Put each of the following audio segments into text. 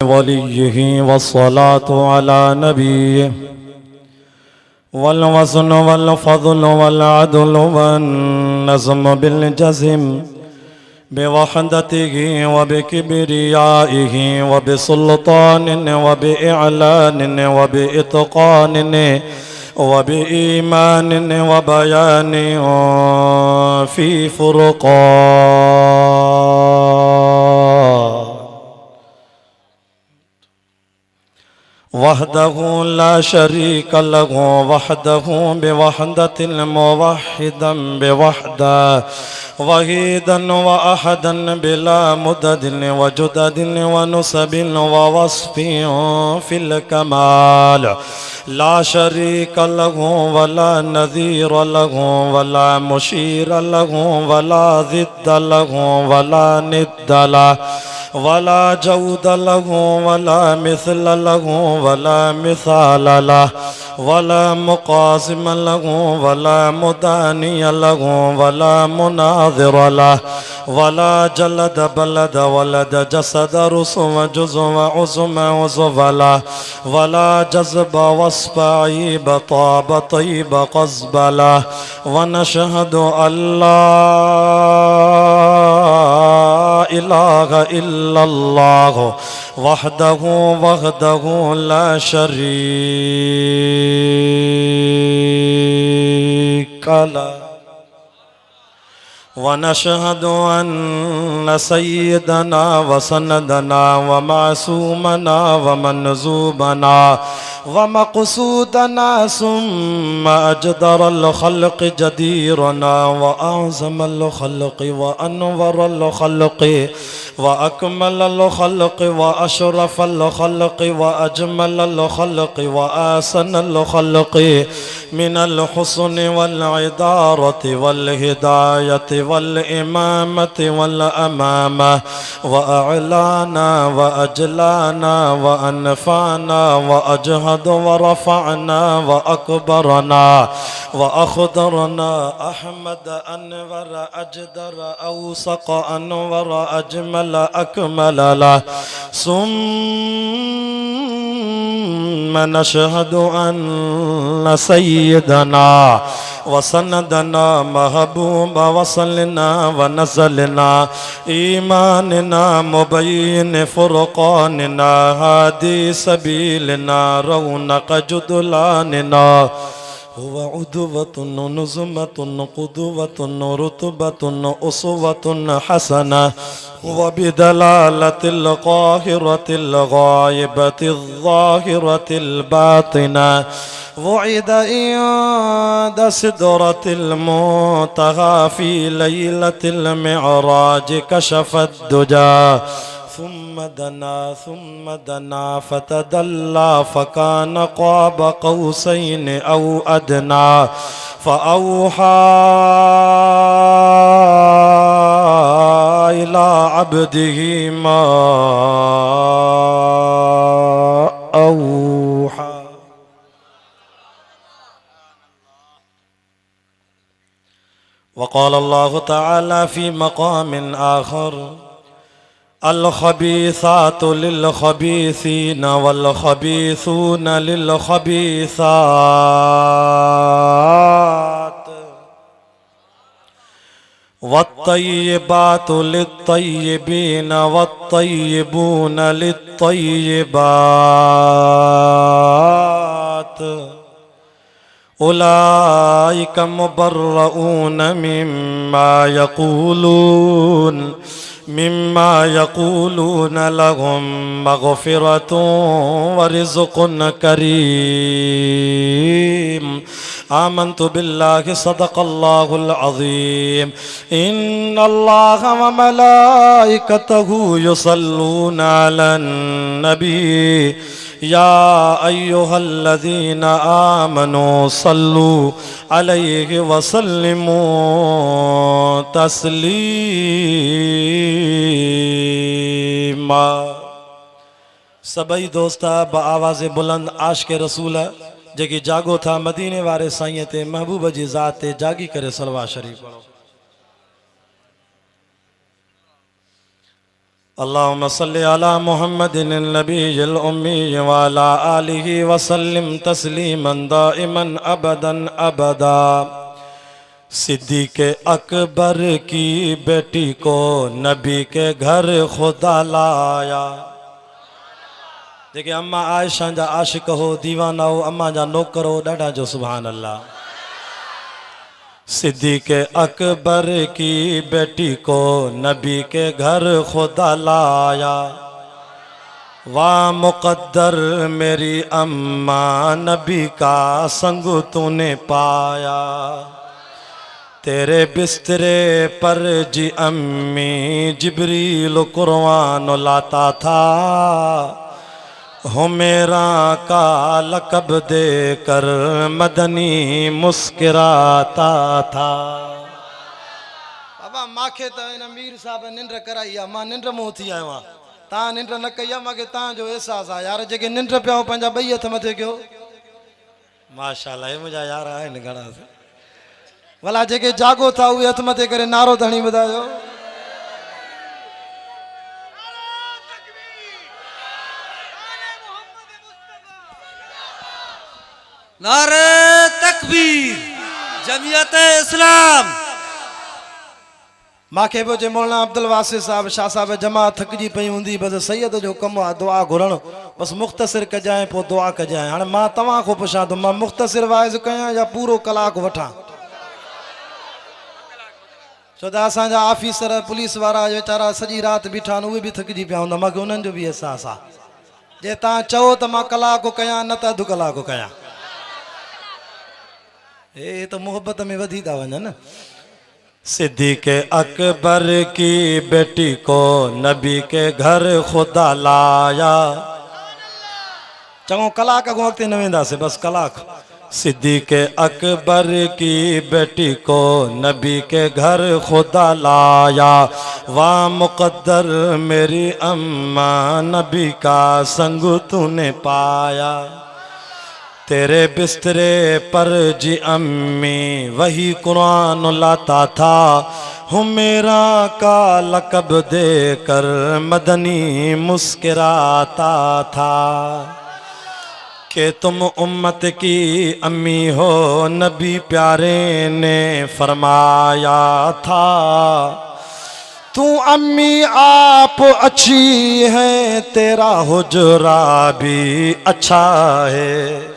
وليه والصلاة على نبيه والوزن والفضل والعدل والنظم بالجزم بوحدته وبكبريائه وبسلطان وبإعلان وبإتقان وبإيمان وبيان في فرقان وحده لا شريك له وحده بوحدة موحدا بوحده وحيدا وأحدا بلا مدد وجدد ونسب ووصف في الكمال لا شريك له ولا نذير له ولا مشير له ولا ضد له ولا ند له ولا جود له ولا مثل له ولا مثال له ولا مقاسم له ولا مداني له ولا مناظر له ولا جلد بلد ولد جسد رسم جزء وعزم عزف له ولا جذب وصف عيب طاب طيب قصب له ونشهد أن لا إله إلا الله وحده لا شريك له ونشهد أن سيدنا وسندنا ومعصومنا ومنزوبنا ومقصودنا ثم أجدر الخلق جديرنا وأعظم الخلق وأنور الخلق وأكمل الخلق وأشرف الخلق وأجمل الخلق وآسن الخلق من الحسن والعدارة والهداية والإمامة والأمامة وأعلانا وأجلانا وأنفعنا وأجهد ورفعنا وأكبرنا وأخضرنا أحمد أنور أجدر أوسق أنور أجمل أكمل له ثم نشهد أن سيدنا وسندنا محبوب وصلنا ونزلنا إيماننا مبين فرقاننا هادي سبيلنا رونق جدلاننا هو عدوة نزمة قدوة رتبة أسوة حسنة وبدلالة القاهرة الغائبة الظاهرة الباطنة وعد عند سدرة المنتهى في ليلة المعراج كشف الدجى ثم دنا فتدلى فكان قاب قوسين أو أدنى فأوحى إلى عبده ما أوحى. وقال الله تعالى في مقام آخر الخبيثات للخبيثين والخبيثون للخبيثات والطيبات للطيبين والطيبون للطيبات أولئك مبرؤون مما يقولون لهم مغفرة ورزق كريم. آمنت بالله صدق الله العظيم. إن الله وملائكته يصلون على النبي يا أيها الذين آمنوا صلوا عليه وسلموا تسلیما. सभई दोस्ता बआवाज़ बुलंद आशिक़ रसूल जेकी जागो था मदीने वारे साईं ते महबूब जी ज़ात ते जागी करे सलवा शरीफ पढ़ो। अल्लाहुम्मा सल्लि अला मुहम्मदिन नबील उम्मी व अला आलिहि वसल्लिम तस्लीमन दाइमन अबदन अबदा। सिद्दीक़ अकबर की बेटी को नबी के घर खुदा लाया। जेके अम्मा आयशा जा आशिक हो, दीवाना हो, अम्मा जा नौकर हो, ॾाढा जो सुभान अल्लाह। सिद्दीक़ अकबर की बेटी को नबी के घर खुदा लाया। वाह मुक़द्दर मेरी अम्मा, नबी का संग तूने पाया। तेरे बिस्तरे पर जी अम्मी जिब्रील कुरआन लाता था। हुमेरा का लक़ब देकर मदनी मुस्कुराता था। बाबा माखे तो इन मीर साहब निंड कराई आहे, मां निंड मुंह थी आयो आहियां। तव्हां निंड न कई आहे, मूंखे तव्हांजो एहसास आहे यार। जेके निंड पिया पंहिंजा ॿई हथ मथे कयो माशाल्लाह। हे मुंहिंजा यार आहिनि घणा भला। जेके जागो था उहे हथ मथे करे नारो धणी ॿुधायो। नारे तकबीर, जमियत इस्लाम। माखे पियो चए मौलाना अब्दुल वासिर साहब शाह साहब जमात थकिजी पई हूंदी, बस सैयद जो कमु आहे दुआ घुरण, बस मुख़्तसिर कजांइ पोइ दुआ कजांइ। हाणे मां तव्हां खां पुछां थो, मां मुख़्तसिर वाइज़ कयां या पूरो कलाक वठां? छो त असांजा ऑफिसर पुलिस वारा वीचारा सॼी राति बीठा आहिनि, उहे बि थकिजी पिया हूंदा, मूंखे उन्हनि जो बि एहसास आहे। जे तव्हां चओ त मां कलाक कयां, न त अधु कलाक कयां। हे तो मोहब्बत में वधी था वञनि न। सिद्दीक़ अकबर की बेटी को नबी के घर खुदा लाया। चङो कलाक अॻु अॻिते न वेंदासीं, बस कलाक। सिद्दीक़ अकबर की बेटी को नबी के घर खुदा लाया। वाह मुक़द्दर मेरी अम्मा, नबी का संग तूने पाया। तेरे बिस्तरे पर जी अम्मी वही कुरान लाता था। हुमेरा का लक़ब देकर मदनी मुस्कुराता था। कि तुम उम्मत की अम्मी हो, नबी प्यारे ने फरमाया था। तू अम्मी आप अच्छी है, तेरा हुजरा भी अच्छा है।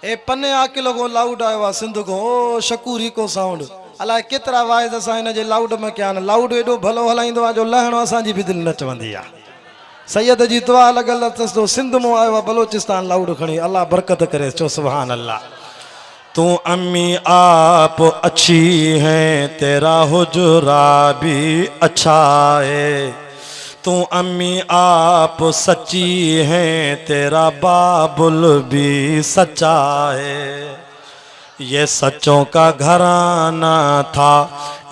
ए पन्ने आकिलो को लाउड आयो आहे सिंध को, ओ शकूरी को साउंड। अलाए केतिरा वाइज़ असां हिन जे लाउड में कया आहिनि। लाउड एॾो भलो हलाईंदो आहे जो लहणो असांजी बि दिलि न चवंदी आहे। सैयद जी दुआ लॻल अथसि तो सिंध मां आयो आहे बलोचिस्तान लाउड खणी। अल्लाह बरकत करे, चो सुभान अल्लाह। तू अम्मी आप अच्छी हैं, तेरा हुजरा भी अच्छा है। तू अम्मी आप सच्ची हैं, तेरा बाबुल भी सच्चा है। ये सच्चों का घराना था,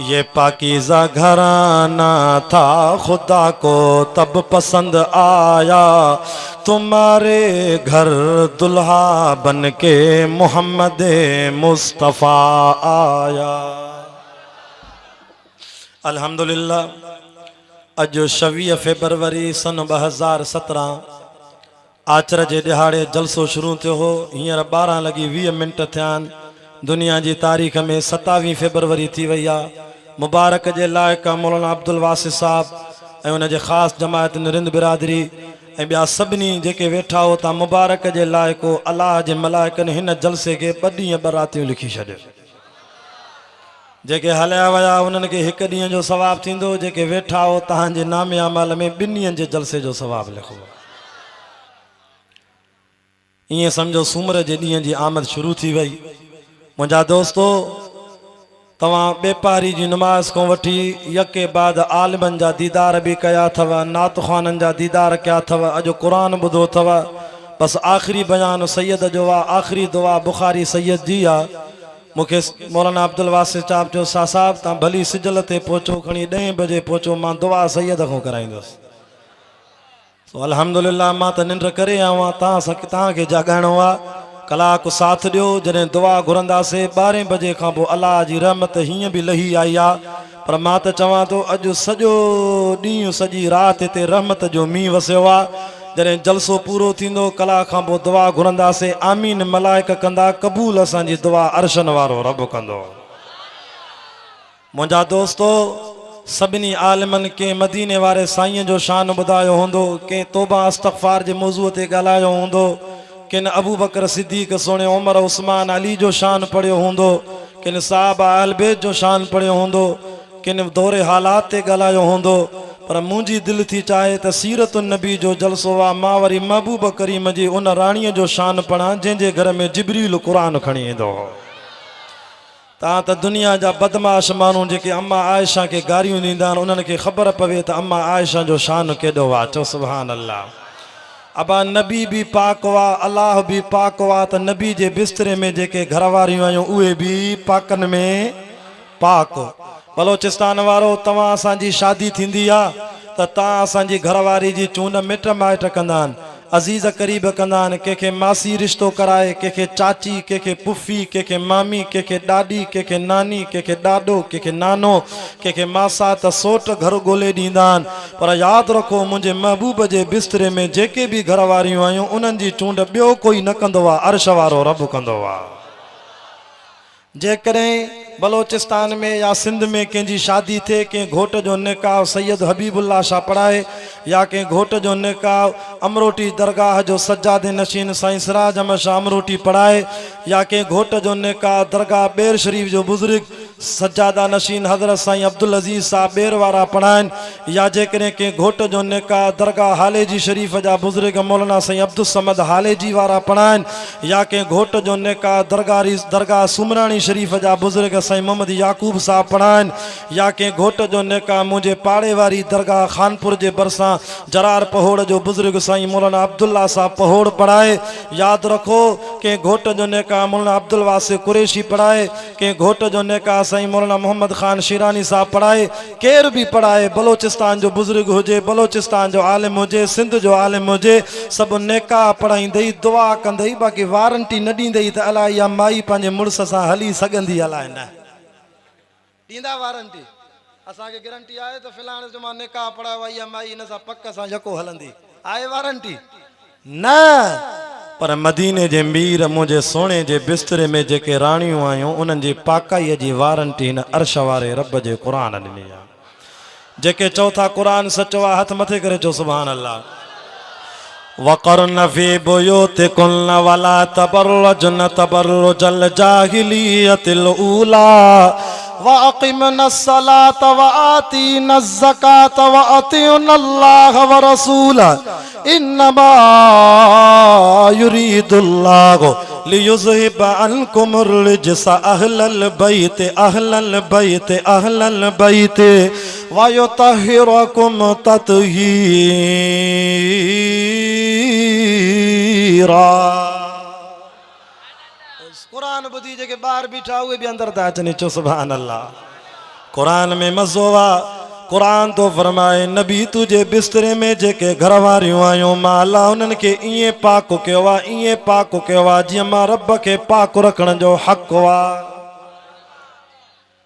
ये पाकीज़ा घराना था। खुदा को तब पसंद आया, तुम्हारे घर दुल्हा बन के मोहम्मद मुस्तफ़ा आया। अल्हम्दुलिल्लाह। अॼु 26 फेबरवरी सन 2017 आचर जे ॾिहाड़े जलसो शुरू थियो हो। हींअर 12:20 थिया आहिनि। दुनिया जी तारीख़ में 27 फेबरवरी थी वई आहे। मुबारक जे लाइक़ मौलाना अब्दुल वासिर साहब ऐं उनजे ख़ासि जमायत निरिंद बिरादरी ऐं ॿिया सभिनी जेके वेठा हो था, मुबारक जे लाइक़ अलाह जे मलाइकनि हिन जलसे खे 2 ॾींहं बरातियूं लिखी छॾियो। जेके हलिया विया उन्हनि खे 1 ॾींहं जो सवाबु थींदो, जेके वेठा हो तव्हांजे नामे अमल में 2 ॾींहंनि जे जलसे जो सवाबु लिखो। ईअं सम्झो सूमर जे ॾींहं जी आमद शुरू थी वई। मुंहिंजा दोस्तो, तव्हां बेपारी जी नमाज़ खां वठी यके बाद आलिमनि जा दीदार बि कया अथव, नात ख़ाननि जा दीदार कया अथव, अॼु क़ुरान ॿुधो अथव। बसि आख़िरी बयानु सैयद जो आहे, आख़िरी दुआ बुखारी सैयद जी आहे। मूंखे मौलाना अब्दुल वासिर साहब चयो, शाह साहब तव्हां भली सिजल ते पहुचो, खणी 10 बजे पहुचो, मां दुआ सैयद खां कराईंदुसि। अल्हम्दुलिल्लाह मां त निंड करे आयो आहियां, तव्हांखे जाॻाइणो आहे। कलाक साथ ॾियो जॾहिं दुआ घुरंदासीं 12 बजे खां पोइ अलाह जी रहमत हीअं बि लही आई आहे पर मां त चवां थो अॼु सॼो ॾींहुं सॼी राति हिते रहमत जो मींहुं वसियो आहे जॾहिं जलसो पूरो थींदो कलाक खां पोइ दुआ घुरंदासीं आमीन मलाइक कंदा क़बूल असांजी दुआ अर्शन वारो रब कंदो मुंहिंजा दोस्तो सभिनी आलिमनि कंहिं मदीने वारे साईं जो शान ॿुधायो हूंदो कंहिं तौबा इस्तग़फ़ार जे मौज़ूअ ते ॻाल्हायो हूंदो किन अबू बकर सिद्दीक़ सोणे उमर उस्मान अली जो शान पढ़ियो हूंदो किन साहबा अहल बैत जो शान पढ़ियो हूंदो किन दौरे हालात ते ॻाल्हायो हूंदो पर मुंहिंजी दिलि थी चाहे त सीरत नबी जो जलसो आहे मां वरी महबूब करीम जी उन राणीअ जो शान पढ़ां जंहिंजे घर में जिबरील क़ुरान खणी ईंदो हो तव्हां त दुनिया जा बदमाश माण्हू जेके अम्मा आयशा खे गारियूं ॾींदा आहिनि उन्हनि खे ख़बर पवे त अम्मा आयशा जो शान केॾो आहे चओ सुभान अल्लाह अबा नबी भी पाक हुआ अल्लाह भी पाक हुआ त नबी जे बिस्तरे में जेके घर वारियूं आहियूं उहे बि पाकनि में पाक बलोचिस्तान वारो तव्हां असांजी शादी थींदी आहे त तव्हां असांजी घरवारी जी चूंड मिट माइट कंदा आहिनि अज़ीज़ क़रीब कंदा आहिनि कंहिंखे मासी रिश्तो कराए कंहिंखे चाची कंहिंखे पुफी कंहिंखे मामी कंहिंखे ॾाॾी कंहिंखे नानी कंहिंखे ॾाॾो कंहिंखे नानो कंहिंखे मासा त सोट घर ॻोल्हे ॾींदा आहिनि पर यादि रखो मुंहिंजे महबूब जे बिस्तरे में जेके बि घर वारियूं आहियूं उन्हनि जी चूंड ॿियो कोई न कंदो आहे अर्श वारो रब कंदो आहे जेकॾहिं बलोचिस्तान में या सिंध में कंहिंजी शादी थिए कंहिं घोट जो निकाह सैयद हबीबुल्ला शाह पढ़ाए या कंहिं घोट जो निकाह अमरोटी दरगाह जो सज्जादे नशीन साईं सिराज अहमद शाह अमरोटी पढ़ाए या कंहिं घोट जो निकाह दरगाह बेर शरीफ जो बुज़ुर्ग सज्जादा नशीन हज़रत साईं अब्दुल अज़ीज़ साहब बेर वारा पढ़ाइनि या जेकॾहिं कंहिं घोट जो निकाह दरगाह हाले जी शरीफ़ जा बुज़ुर्ग मौलाना साईं अब्दुल समद हाले जी वारा पढ़ाइनि या कंहिं घोट जो निकाह दरगाह सुमराणी शरीफ़ जा बुज़ुर्ग साईं मोहम्मद याकूब साहब पढ़ाइनि या कंहिं घोट जो निकाह मुंहिंजे पाड़े वारी दरगाह खानपुर जे भरिसां जरार पहोड़ जो बुज़ुर्ग साईं मौलाना अब्दुल्ला साहब पहोड़ पढ़ाए यादि रखो कंहिं घोट जो निकाह मौलाना अब्दुल वासिक़ कुरैशी पढ़ाए कंहिं घोट जो निकाह साईं मौलाना मोहम्मद ख़ान शिरानी साहब पढ़ाए केर बि पढ़ाए बलोचिस्तान जो बुज़ुर्ग हुजे बलोचिस्तान जो आलिम हुजे सिंध जो आलिम हुजे सभु निकाह पढ़ाईंदई दुआ कंदई बाक़ी वारंटी न ॾींदई त अलाए इहा माई पंहिंजे मुड़ुस सां हली सघंदी अलाए न ॾींदा वारंटी असांखे गारंटी आहे त फिलाणे जो मां निकाह पढ़ायो आहे इहा माई हिन सां पक सां यको हलंदी आहे वारंटी न पर मदीने जे मीर मुंहिंजे सोने जे बिस्तरे में जेके राणियूं आहियूं उन्हनि जी पाकाईअ जी वारंटी हिन अर्श वारे रब जे क़ुर ॾिनी आहे जेके चओ था क़ुर सचो आहे हथ मथे करे चओ सुभान अल्लाह वक़रन फी बुयूतिकुन्न वला तबर्रजन तबर्रुजल जाहिलियतिल ऊला वअक़िमना अस्सलात वआतीना अज़्ज़कात वअतिउनल्लाह व रसूलह इन्नमा युरीदुल्लाहु लियुज़हिब अन्कुमुर रिज्स अहलल बैत वयुतहिरकुम तत्हीरा कुरान ॿुधी जेके ॿार बीठा उहे बि अंदर था अचनि चो सुभान अल्लाह कुरान में मज़ो आहे कुरान तो फरमाए नबी तुझे बिस्तरे में जेके घर वारियूं आहियूं मां अल्लाह उन्हनि खे ईअं पाक कयो आहे जीअं मां रब खे पाक रखण जो हक़ आहे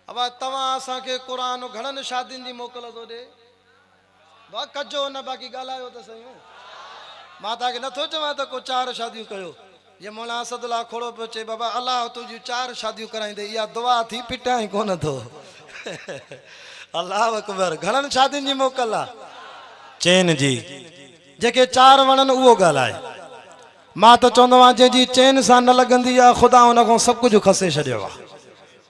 अब तव्हां असांखे क़ुरान घणनि शादियुनि जी मोकल थो ॾे कजो न बाक़ी ॻाल्हायो त सही मां तव्हांखे नथो चवां त को 4 शादियूं कयो ये मौलाना असदुल्ला खोड़ो पियो चए बाबा अल्लाह तुंहिंजूं 4 शादियूं कराईंदे इहा दुआ थी पिटाई कोन थो अल्लाह अकबर घणनि शादियुनि जी मोकल आहे चैन जी जेके 4 वणनि उहो ॻाल्हाए मां त चवंदो आहियां जंहिंजी चैन सां न लॻंदी आहे ख़ुदा हुन खां सभु कुझु खसे छॾियो आहे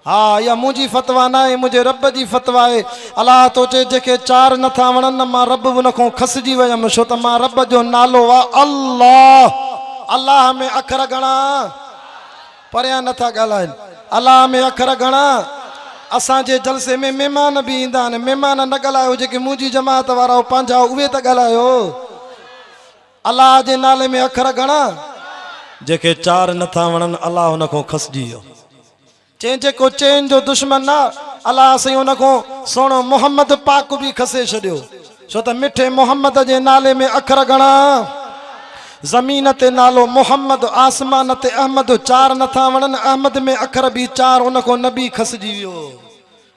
हाँ इहा मुंहिंजी फतवा न आहे मुंहिंजे रब जी फतवा आहे अल्लाह तो चए जेके 4 नथा वणनि मां रब उन खां खसिजी वियमि छो त मां रब जो नालो आहे अल्लाह अल्लाह में अखर घणा परियां नथा ॻाल्हाइनि अल्लाह में अखर घणा असांजे जलसे में महिमान बि ईंदा आहिनि महिमान न ॻाल्हायो जेके मुंहिंजी जमात वारा पंहिंजा उहे त ॻाल्हायो अल्लाह जे नाले में अखर घणा जेके 4 नथा वणनि अल्लाह हुन खां खसिजी वियो चई जेको चैन जो दुश्मन आहे अल्लाह साईं हुन खां सोणो मोहम्मद पाक बि खसे छॾियो छो त मिठे मोहम्मद जे नाले में अखर घणा ज़मीन ते नालो मोहम्मद, आसमान ते अहमद, चार नथा वणन, अहमद में अखर भी चार, उनको नबी खसजी वियो।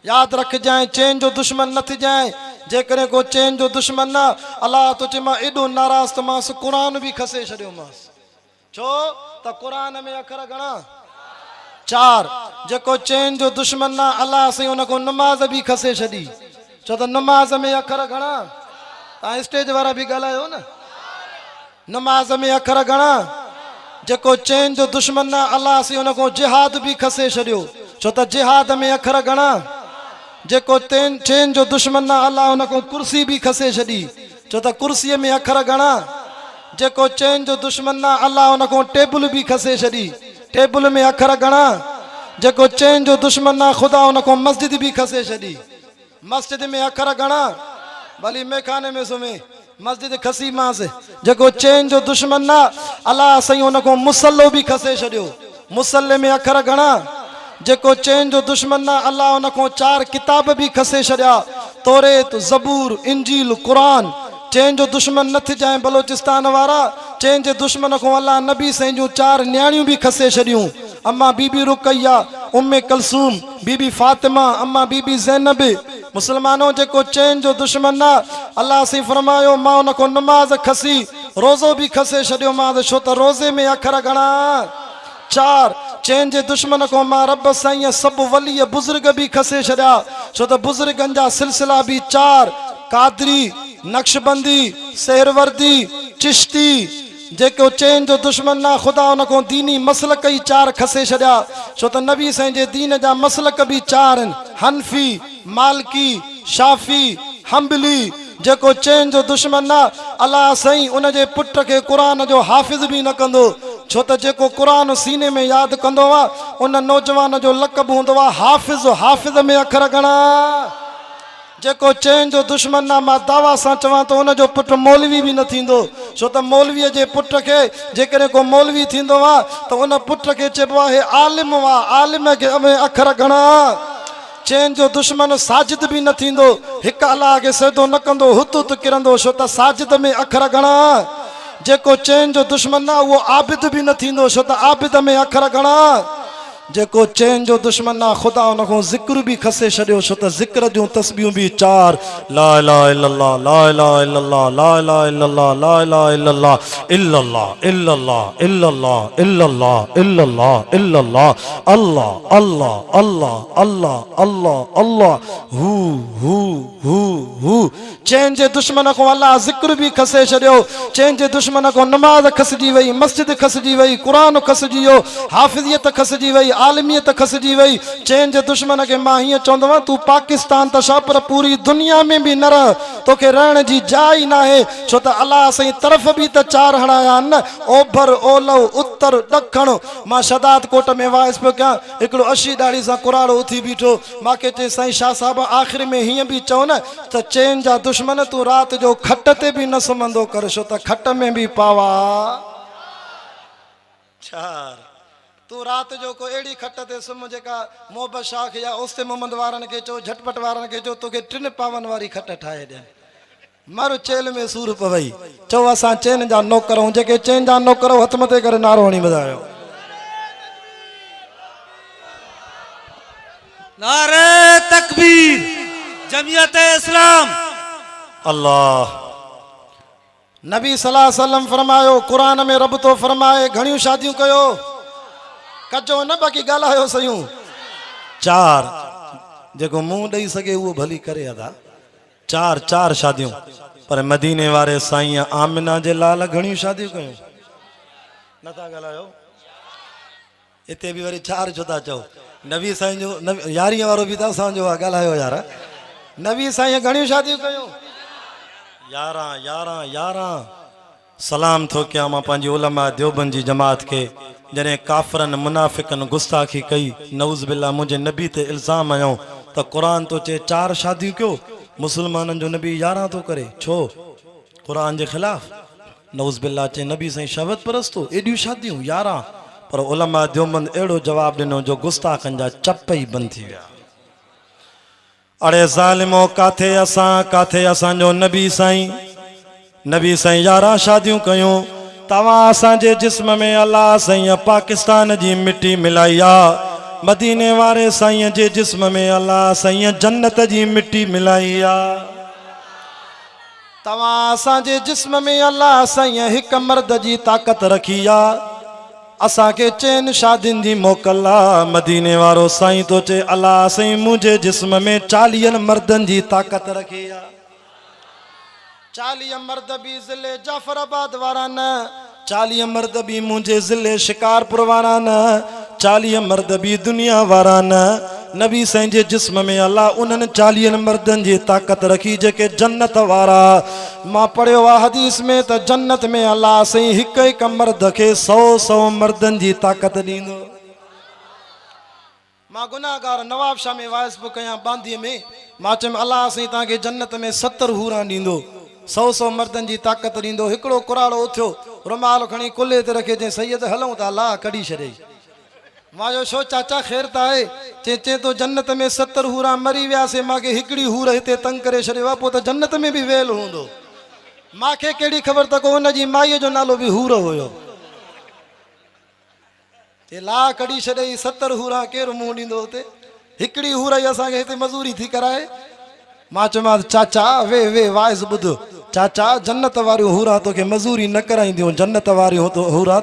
याद रख जाए, चैन जो दुश्मन न थी जाए, जेकरे को चैन जो दुश्मन ना, अल्लाह तो चे मां एडो नाराज त मांस कुरान भी खसे छड़ियो मांस। छो त कुरान में अखर घणा? चार। जेको चैन जो दुश्मन ना, अल्लाह से उनको नमाज भी खसे छड़ी। छो त नमाज में अखर घणा? ता स्टेज वारा भी ॻाल्हायो न, नमाज में अखर घणा? जेको चैन जो दुश्मन ना, अल्लाह से उनको जिहाद भी खसे छड़ियो। छो त जिहाद में अखर घणा? जेको चैन जो दुश्मन ना, अल्लाह उनको कुर्सी भी खसे छड़ी। छो त कुर्सी में अखर घणा? जेको चैन जो दुश्मन ना, अल्लाह उनको टेबल भी खसे छड़ी। टेबल में अखर घणा? जेको चैन जो दुश्मन ना, खुदा उनको मस्जिद भी खसे छड़ी। मस्जिद में अखर घणा? भली मेखाने में सुमे मस्जिद खसी मांस। जेको चैन जो दुश्मन ना, अल्लाह सही उनको मुसल्लो भी खसे छड़ियो। मुसल्ले में अखर घणा? जेको चैन जो दुश्मन ना, अल्लाह उनको चार किताब भी खसे छड़िया, तौरेत, ज़बूर, इंजील, कुरान। चैन जो दुश्मन न थी जाए बलोचिस्तान वारा, चैन जे दुश्मन को अल्लाह नबी साईं जूं चार न्याणियूं भी खसे छड़ियूं। अम्मा बीबी रुकैया, उम्मे कलसूम, बीबी फातिमा, अम्मा बीबी ज़ैनब। मुसलमानों, जेको चैन जो दुश्मन ना, अल्लाह से फरमायो मां उनको नमाज खसी, रोज़ो भी खसे छड़ियो मां। छो त रोज़े में अखर घणा? चार। चैन जे दुश्मन को मां रब साईं सब वली बुजुर्ग भी खसे छड़िया। छो त बुजुर्गन जा सिलसिला भी चार, कादरी, नक्शबंदी, सहरवर्दी, चिश्ती। जेको चैन जो दुश्मन ना, खुदा उनको दीनी मसलक ही चार खसे छड़िया। छो त नबी साईं जे दीन जा मसलक भी चार आहिनि, हनफी, मालकी, शाफी, हम्बली। जेको चैन जो दुश्मन ना, अल्लाह साईं उन जे पुट के कुरान जो हाफ़िज़ भी न कंदो। छो त जेको कुरान सीने में याद कंदो आहे, उन नौजवान जो लक़ब हूंदो आहे हाफ़िज़। हाफ़िज़ में अखर घणा? जेको चैन जो दुश्मन ना, मां दावा सां चवां तो उन जो पुट मौलवी भी न थींदो। छो त मौलवीअ जे पुट खे जेकॾहिं को मौलवी थींदो आहे त उन पुट खे चइबो आहे आलिम आहे। आलिम में अखर घणा? चैन जो दुश्मन साजिद भी न थींदो, हिक अल्लाह खे सजदो न कंदो, हुत हुत किरंदो। छो त साजिद में अखर घणा? जेको चैन जो दुश्मन ना, उहो आबिद भी न थींदो। छो त आबिद में अखर घणा? जेको चैन जो दुश्मन ना, खुदा उनको ज़िक्र भी खसे छड़ियो। छो त ज़िक्र जूं तस्बीहूं भी चार, ला इलाहा इल्लल्लाह, ला इलाहा इल्लल्लाह, ला इलाहा इल्लल्लाह, ला इलाहा इल्लल्लाह, इल्लल्लाह, इल्लल्लाह, इल्लल्लाह, इल्लल्लाह, इल्लल्लाह, इल्लल्लाह, अल्लाह, अल्लाह, अल्लाह, अल्लाह, अल्लाह, अल्लाह, हू हू हू हू। चैन जे दुश्मन को अल्लाह ज़िक्र भी खसे छड़ियो। चैन जे दुश्मन को नमाज खसजी वई, मस्जिद खसजी वई, कुरान खसजी वियो, हाफ़िज़ियत खसजी वई, आलमियत खसजी वई। चैन जे दुश्मन के मां हीअं चवंदो आहियां, तू पाकिस्तान त छा पर पूरी दुनिया में भी न रह, तोखे रहण जी जाइ न आहे। छो त अल्लाह साईं तरफ़ भी त चार हणाया आहिनि न, ओभर, ओलह, उत्तर, ॾखण। मां शदात कोट में वाइस पियो कयां, हिकिड़ो 80 दाढ़ी सां कुराड़ो उथी बीठो। मूंखे चई साईं शाह साहिब आख़िर में हीअं भी चओ न त चैन जा दुश्मन तू राति जो खट ते भी न सुम्हंदो कर, छो त खट में भी पावा चार। तू रात जो को एड़ी खट ते सुम जेका मोहब्बत शाह खे या उस्ते मोहम्मद वारनि खे चओ, झटपट वारनि खे चओ, तोखे 3 पावन वारी खट ठाहे ॾियनि। मर चेल में सूर पवई। चओ असां चैन जा नौकर आहियूं। जेके चैन जा नौकर हथ मथे करे नारो हणी ॿुधायो। नारे तकबीर, जमियत इस्लाम। अल्लाह नबी सल्लल्लाहु अलैहि वसल्लम फरमायो, कुरान में रब तो फरमाए घणियूं शादियूं कयो, कजो न बाक़ी ॻाल्हायो सयूं। चार। जेको मुंहुं ॾेई सघे उहो भली करे अदा। चार चार शादियूं। पर मदीने वारे साईं आमिना जे लाल घणियूं शादियूं कयूं, नथा ॻाल्हायो। हिते बि वरी चार छो था चओ? नबी साईं जो यारीअ वारो बि त असांजो आहे, ॻाल्हायो यार। नबी साईं घणियूं शादियूं कयूं? 11 11 11। सलाम थो कयां मां पंहिंजी उलमा देवबंद जी जमात खे, जॾहिं काफ़रनि मुनाफ़िकनि गुस्ताखी कई, नऊज़ बिल्ला मुंहिंजे नबी ते इल्ज़ाम हयो त क़ुरान तो चए 4 शादियूं कयो, मुसलमाननि जो नबी 11 तो करे, छो? क़ुरान जे ख़िलाफ़। नऊज़ बिल्ला चए नबी साईं शहवत परस्तो, एॾियूं शादियूं 11। पर उलमा देवबंद अहिड़ो जवाबु ॾिनो जो गुस्ताखनि जा चप ई बंदि थी विया। अड़े ज़ालिमो, काथे असां, काथे असांजो नबी साईं? नबी साईं 11 शादियूं कयूं। तवां असांजे जिस्म में अल्लाह साईं पाकिस्तान जी मिट्टी मिलाई आहे। मदीने वारे साईं जे जिस्म में अल्लाह साईं जन्नत जी मिट्टी मिलाई आहे। तवां असांजे जिस्म में अल्लाह साईं हिक मर्द जी ताक़त रखी आहे। असांखे चैन शादियुनि जी मोकल आहे। मदीने वारो साईं तो चे अल्लाह साईं मुंहिंजे जिस्म में 40 मर्दनि जी ताक़त रखी आहे। 40 मर्द भी ज़िले जाफराबाद वारा न, 40 मर्द भी मुंहिंजे ज़िले शिकारपुर वारा न, 40 मर्द भी दुनिया वारा न। नबी साईं जे जिस्म में अल्लाह उन्हनि 40 मर्दनि जी ताक़त रखी जेके जन्नत वारा। मां पढ़ियो आहे हदीस में त जन्नत में अल्लाह साईं हिक हिक मर्द खे 100 मर्दनि जी ताक़त ॾींदो। मां गुनाहगार नवाब शाह में वाइस बि कयां बांदीअ में, मां चयुमि अल्लाह साईं तव्हांखे जन्नत में 70 हूरा ॾींदो, 100 मर्दनि जी ताक़त ॾींदो। हिकिड़ो कुराड़ो उथियो, रुमाल खणी कुल्हे ते रखे चई सैयद हलूं था, अल्लाह कढी छॾे। मां जो छो चाचा ख़ैर त आहे? चए तो जन्नत में 70 हूरा मरी वियासीं, मूंखे हिकिड़ी हूर हिते तंग करे छॾियो आहे, पोइ त जन्नत में बि वेल हूंदो। मूंखे कहिड़ी ख़बर त को हुनजी माईअ जो नालो बि हूर हुयो। ते ला कढी छॾे 70 हूरा केरु मुंहुं ॾींदो हुते? हिकिड़ी हूर ई असांखे हिते मज़ूरी थी कराए। मां चयोमांसि चाचा वे वाइस ॿुध, चाचा जन्नत वारियूं हूरा तोखे मज़ूरी न कराईंदियूं, जन्नत वारियूं हूरा